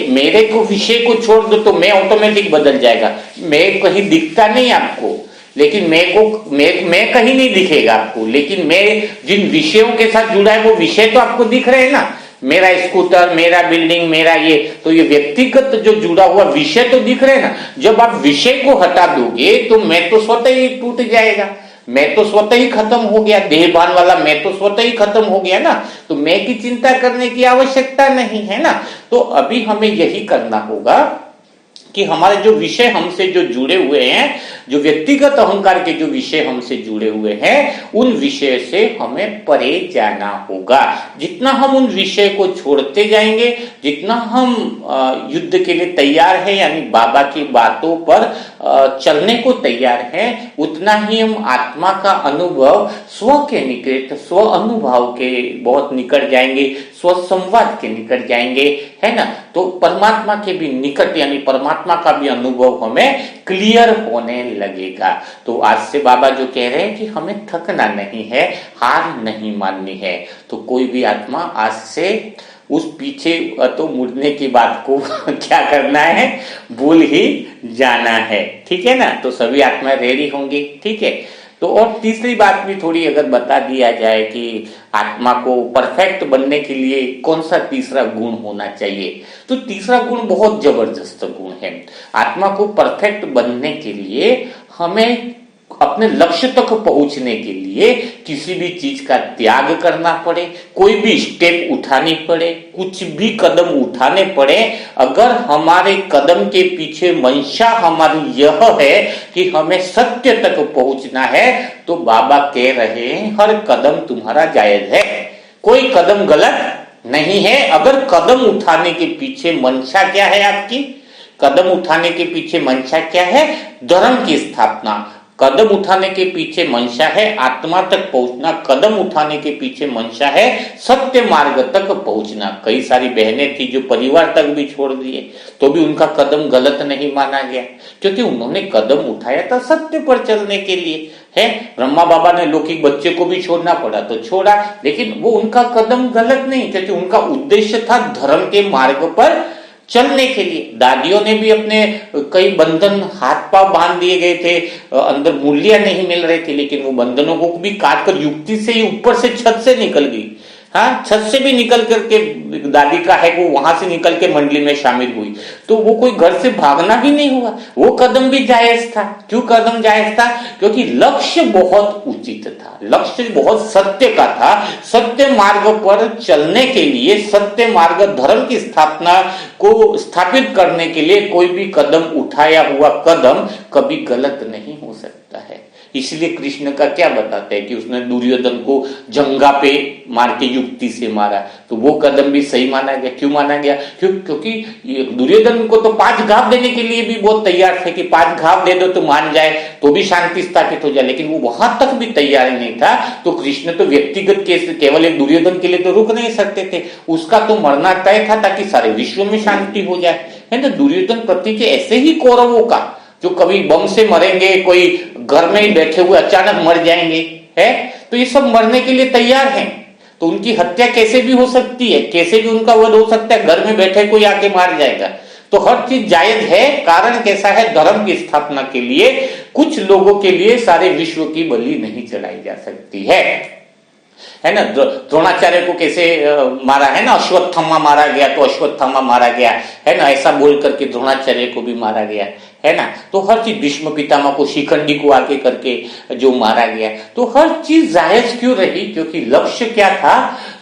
मेरे को विषय को छोड़ दो तो मैं ऑटोमेटिक बदल जाएगा। मैं कहीं दिखता नहीं आपको, लेकिन मैं कहीं नहीं दिखेगा आपको, लेकिन मैं जिन विषयों के साथ जुड़ा है वो विषय तो आपको दिख रहे हैं ना, मेरा स्कूटर, मेरा बिल्डिंग, मेरा ये, तो ये व्यक्तिगत जो जुड़ा हुआ विषय तो दिख रहे हैं ना। जब आप विषय को हटा दोगे तो मैं तो स्वतः ही टूट जाएगा, मैं तो स्वतः ही खत्म हो गया, देहभान वाला मैं तो स्वतः ही खत्म हो गया ना, तो मैं की चिंता करने की आवश्यकता नहीं है ना। तो अभी हमें यही करना होगा कि हमारे जो विषय हमसे जो जुड़े हुए हैं, जो व्यक्तिगत अहंकार के जो विषय हमसे जुड़े हुए हैं, उन विषय से हमें परे जाना होगा। जितना हम उन विषय को छोड़ते जाएंगे, जितना हम युद्ध के लिए तैयार हैं, यानी बाबा की बातों पर चलने को तैयार हैं, उतना ही हम आत्मा का अनुभव स्व के निकट, स्व अनुभव के बहुत निकट जाएंगे, स्व संवाद के निकट जाएंगे, है ना। तो परमात्मा के भी निकट, यानी परमात्मा का भी अनुभव हमें क्लियर होने लगेगा। तो आज से बाबा जो कह रहे हैं कि हमें थकना नहीं है, हार नहीं माननी है। तो कोई भी आत्मा आज से उस पीछे तो मुड़ने की बात को क्या करना है, भूल ही जाना है, ठीक है ना। तो सभी आत्माएं रेडी होंगी, ठीक है। तो और तीसरी बात भी थोड़ी अगर बता दिया जाए कि आत्मा को परफेक्ट बनने के लिए कौन सा तीसरा गुण होना चाहिए, तो तीसरा गुण बहुत जबरदस्त गुण है। आत्मा को परफेक्ट बनने के लिए हमें अपने लक्ष्य तक पहुंचने के लिए किसी भी चीज का त्याग करना पड़े, कोई भी स्टेप उठानी पड़े, कुछ भी कदम उठाने पड़े, अगर हमारे कदम के पीछे मंशा हमारी यह है कि हमें सत्य तक पहुंचना है, तो बाबा कह रहे हैं हर कदम तुम्हारा जायज है, कोई कदम गलत नहीं है। अगर कदम उठाने के पीछे मंशा क्या है आपकी, कदम उठाने के पीछे मंशा क्या है, धर्म की स्थापना, कदम उठाने के पीछे मंशा है आत्मा तक पहुंचना, कदम उठाने के पीछे मंशा है सत्य मार्ग तक पहुंचना। कई सारी बहनें थी जो परिवार तक भी छोड़ दिए तो भी उनका कदम गलत नहीं माना गया, क्योंकि उन्होंने कदम उठाया था सत्य पर चलने के लिए, है। ब्रह्मा बाबा ने लौकिक बच्चे को भी छोड़ना पड़ा तो छोड़ा, लेकिन वो उनका कदम गलत नहीं, क्योंकि उनका उद्देश्य था धर्म के मार्ग पर चलने के लिए। दादियों ने भी अपने कई बंधन हाथ पांव बांध दिए गए थे, अंदर मूल्य नहीं मिल रहे थे, लेकिन वो बंधनों को भी काट कर युक्ति से ही ऊपर से छत से निकल गई, हाँ, छत से भी निकल करके दादी का है वो वहां से निकल के मंडली में शामिल हुई, तो वो कोई घर से भागना भी नहीं हुआ, वो कदम भी जायज था। क्यों कदम जायज था, क्योंकि लक्ष्य बहुत उचित था, लक्ष्य बहुत सत्य का था। सत्य मार्ग पर चलने के लिए, सत्य मार्ग धर्म की स्थापना को स्थापित करने के लिए कोई भी कदम उठाया हुआ कदम कभी गलत नहीं हो सकता है। इसलिए कृष्ण का क्या बताते हैं कि उसने दुर्योधन को जंगा पे मार के युक्ति से मारा, तो वो कदम भी सही माना गया। क्यों माना गया, क्योंकि दुर्योधन को तो 5 घाव देने के लिए भी बहुत तैयार थे कि 5 घाव दे दो तो मान जाए, तो भी शांति स्थापित हो जाए, लेकिन वो वहां तक भी तैयार नहीं था। तो कृष्ण तो व्यक्तिगत केस केवल एक दुर्योधन के लिए तो रुक नहीं सकते थे, उसका तो मरना तय था ताकि सारे विश्व में शांति हो जाए, है ना। दुर्योधन प्रति के ऐसे ही कौरवों का जो कभी बम से मरेंगे, कोई घर में ही बैठे हुए अचानक मर जाएंगे, है, तो ये सब मरने के लिए तैयार हैं। तो उनकी हत्या कैसे भी हो सकती है, कैसे भी उनका वध हो सकता है, घर में बैठे कोई आके मार जाएगा। तो हर चीज जायज है। कारण कैसा है, धर्म की स्थापना के लिए कुछ लोगों के लिए सारे विश्व की बलि नहीं चढ़ाई जा सकती है ना। द्रोणाचार्य को कैसे मारा है ना, अश्वत्थामा मारा गया, तो अश्वत्थामा मारा गया, है ना, ऐसा बोल करके द्रोणाचार्य को भी मारा गया, है ना। तो हर चीज, भीष्म पितामह को, शिखंडी को आके करके जो मारा गया, तो हर चीज जायज क्यों रही? क्योंकि लक्ष्य क्या था?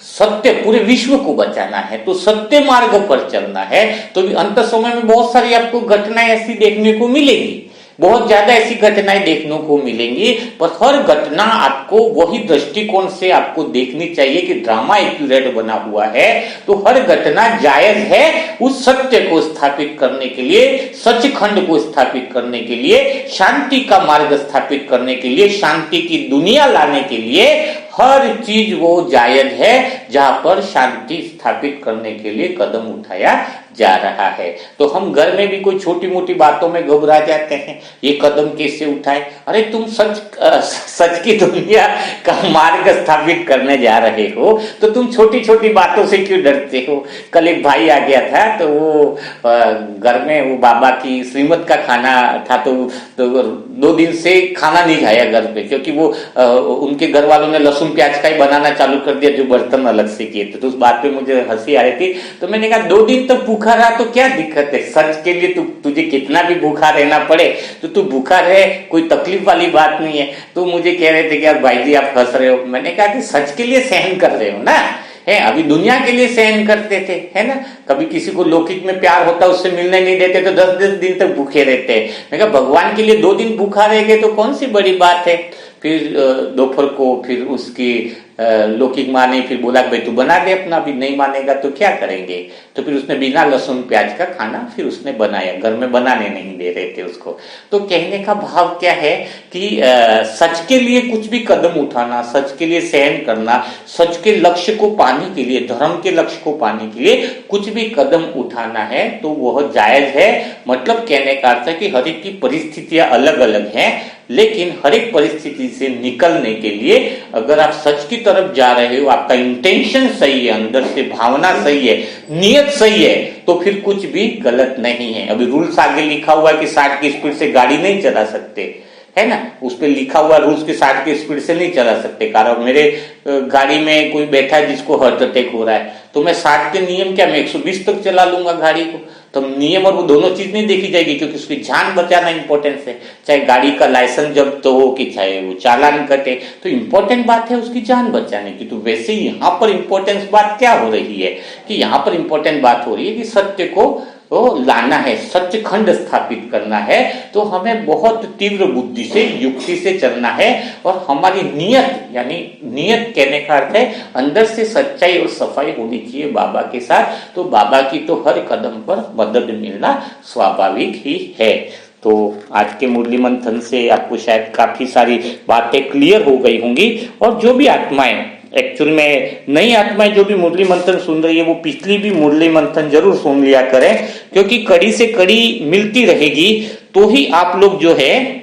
सत्य, पूरे विश्व को बचाना है, तो सत्य मार्ग पर चलना है। तो अंत समय में बहुत सारी आपको घटनाएं ऐसी देखने को मिलेगी, बहुत ज्यादा ऐसी घटनाएं देखने को मिलेंगी, पर हर घटना आपको वही दृष्टिकोण से आपको देखनी चाहिए कि ड्रामा एक्यूरेट बना हुआ है, तो हर घटना जायज है उस सत्य को स्थापित करने के लिए, सचखंड को स्थापित करने के लिए, शांति का मार्ग स्थापित करने के लिए, शांति की दुनिया लाने के लिए हर चीज वो जायज है जहां पर शांति स्थापित करने के लिए कदम उठाया जा रहा है। तो हम घर में भी कोई छोटी मोटी बातों में घबरा जाते हैं, ये कदम कैसे उठाए? अरे तुम सच की दुनिया का मार्ग स्थापित करने जा रहे हो, तो तुम छोटी छोटी बातों से क्यों डरते हो? कल एक भाई आ गया था, तो वो घर में वो बाबा की श्रीमत का खाना था, तो 2 दिन से खाना नहीं खाया घर पे, क्योंकि वो उनके घर वालों ने लहसुन प्याज का ही बनाना चालू कर दिया, जो बर्तन अलग से किए थे। तो उस बात पे मुझे हंसी आ रही थी, तो मैंने कहा 2 दिन तो भूखा रहा तो क्या दिक्कत है? सच के लिए तुझे कितना भी भूखा रहना पड़े तो तू भूखा रहे, कोई तकलीफ वाली बात नहीं है। तो मुझे कह रहे थे कि यार भाई जी आप हंस रहे हो। मैंने कहा कि सच के लिए सहन कर रहे हो ना, है अभी दुनिया के लिए सहन करते थे, है ना। कभी किसी को लौकिक में प्यार होता, उससे मिलने नहीं देते तो 10-10 दिन तक भूखे रहते हैं। मैं कहा भगवान के लिए 2 दिन भूखा रह गए तो कौन सी बड़ी बात है। फिर दोपहर को फिर उसकी लौकिक माँ ने फिर बोला भाई तू बना दे अपना, अभी नहीं मानेगा तो क्या करेंगे। तो फिर उसने बिना लहसुन प्याज का खाना फिर उसने बनाया, घर में बनाने नहीं दे रहे थे उसको। तो कहने का भाव क्या है कि सच के लिए कुछ भी कदम उठाना, सच के लिए सहन करना, सच के लक्ष्य को पाने के लिए, धर्म के लक्ष्य को पाने के लिए कुछ भी कदम उठाना है तो वह जायज है। मतलब कहने का अर्थ है कि हर एक की परिस्थितियां अलग अलग हैं, लेकिन हर एक परिस्थिति से निकलने के लिए अगर आप सच की तरफ जा रहे हो, आपका इंटेंशन सही है, अंदर से भावना सही है, नियत सही है, तो फिर कुछ भी गलत नहीं है। अभी रूल्स आगे लिखा हुआ है कि 60 की स्पीड से गाड़ी नहीं चला सकते, है ना। उस पर लिखा हुआ रूल्स के 60 की स्पीड से नहीं चला सकते। कारण मेरे गाड़ी में कोई बैठा है जिसको हार्ट अटैक हो रहा है, तो मैं 60 के नियम क्या, मैं 120 तक चला लूंगा गाड़ी को। तो नियम और वो दोनों चीज नहीं देखी जाएगी, क्योंकि उसकी जान बचाना इंपॉर्टेंस है। चाहे गाड़ी का लाइसेंस जब्त तो हो कि चाहे वो चालान कटे, तो इंपॉर्टेंट बात है उसकी जान बचाने की। तो वैसे ही यहाँ पर इंपॉर्टेंस बात क्या हो रही है कि यहाँ पर इंपॉर्टेंट बात हो रही है कि सत्य को लाना है, सचखंड स्थापित करना है। तो हमें बहुत तीव्र बुद्धि से, युक्ति से चलना है, और हमारी नियत, यानी नियत कहने का अर्थ है अंदर से सच्चाई और सफाई होनी चाहिए बाबा के साथ। तो बाबा की तो हर कदम पर मदद मिलना स्वाभाविक ही है। तो आज के मुरली मंथन से आपको शायद काफी सारी बातें क्लियर हो गई होंगी। और जो भी आत्माएं, एक्चुअल में नई आत्माएं जो भी मुरली मंथन सुन रही है, वो पिछली भी मुरली मंथन जरूर सुन लिया करें, क्योंकि कड़ी से कड़ी मिलती रहेगी तो ही आप लोग जो है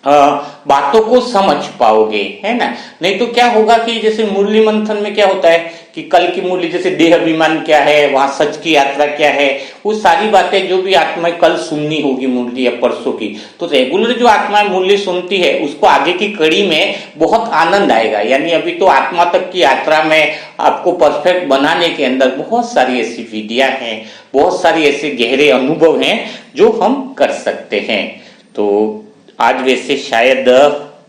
बातों को समझ पाओगे, है ना। नहीं तो क्या होगा कि जैसे मुरली मंथन में क्या होता है कि कल की मुरली, जैसे देह अभिमान क्या है, वहां सच की यात्रा क्या है, वो सारी बातें जो भी आत्माएं कल सुननी होगी मुरली या परसों की, तो रेगुलर जो आत्माएं मुरली सुनती है उसको आगे की कड़ी में बहुत आनंद आएगा। यानी अभी तो आत्मा तक की यात्रा में आपको परफेक्ट बनाने के अंदर बहुत सारी ऐसी विधियां हैं, बहुत सारी ऐसे गहरे अनुभव हैं जो हम कर सकते हैं। तो आज वैसे शायद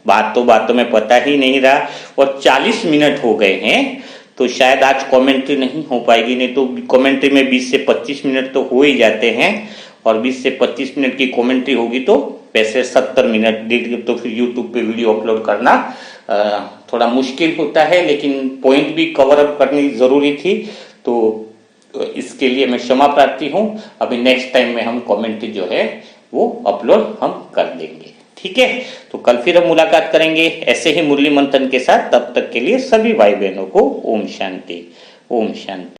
बातों में पता ही नहीं रहा, और 40 मिनट हो गए हैं, तो शायद आज कमेंट्री नहीं हो पाएगी। नहीं तो कमेंट्री में 20 से 25 मिनट तो हो ही जाते हैं, और 20 से 25 मिनट की कमेंट्री होगी तो वैसे 70 मिनट, तो फिर यूट्यूब पे वीडियो अपलोड करना थोड़ा मुश्किल होता है, लेकिन पॉइंट भी कवर अप करनी जरूरी थी। तो इसके लिए मैं क्षमा प्रार्थी हूँ। अभी नेक्स्ट टाइम में हम कमेंट्री जो है वो अपलोड हम कर देंगे, ठीक है। तो कल फिर हम मुलाकात करेंगे ऐसे ही मुरली मंथन के साथ। तब तक के लिए सभी भाई बहनों को ओम शांति, ओम शांति।